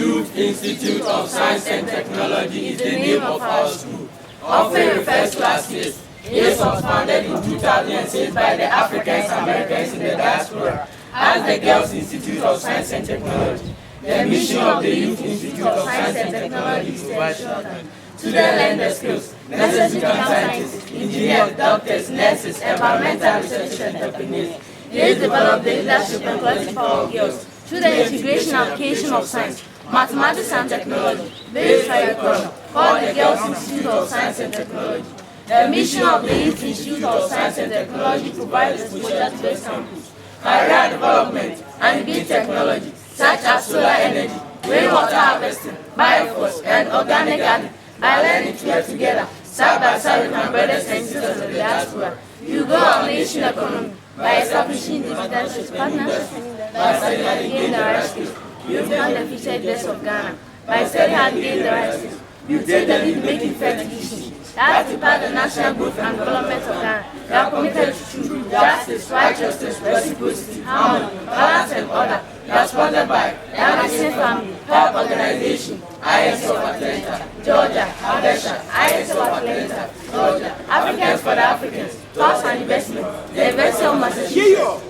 Youth Institute of Science and Technology is the name of our school. Often refers to as YES. YES was founded in 2006 by the African Americans in the diaspora as the Girls Institute of Science and Technology. The mission of the Youth Institute of Science and Technology is to ensure that students learn the skills necessary to become scientists, engineers, doctors, nurses, environmental researchers, and entrepreneurs. They develop the leadership and collective power of girls through the integration and application of science, mathematics, and technology based curriculum called the Girls Institute of Science and Technology. The mission of the Youth Institute of Science and Technology provides exposure to best campus, career development, and big technology such as solar energy, rainwater harvesting, biofuels, and organic gardening. By learning to work together, side by side with my brothers and sisters of the diaspora, you go on nation economy by establishing digital partnerships, by studying how to gain the right skills. You become the future leaders of Ghana. By studying how to gain the right skills, you take the lead making fair decisions that prepare the national growth and development of Ghana. They are committed to truth, justice, righteousness, reciprocity, harmony, balance, and order. They are sponsored by the Anderson Family Help Organization, IS of Atlanta, Georgia, Habesha, IS of Atlanta, Georgia, Africans for the Africans, Trust and Investment, the University of Massachusetts,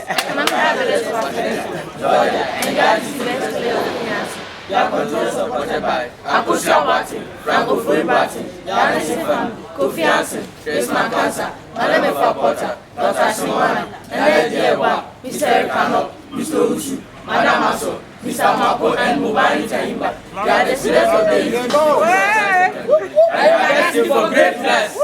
Economic Evidence of Atlanta, Georgia, and Guardian University of Finance. They are controlled supported by Akusha Barton, Franco Fui Barton, the Anderson Family, Kofi Anson, Grace Makansa, Madame Porter, Dr. Shimwana, Nana Diewa, Mr. Erikano, Mr. Ushu, Madame Aso, Mr. Mako, and Mubari Tahimba. They are the students of the youth. And you are destined for greatness.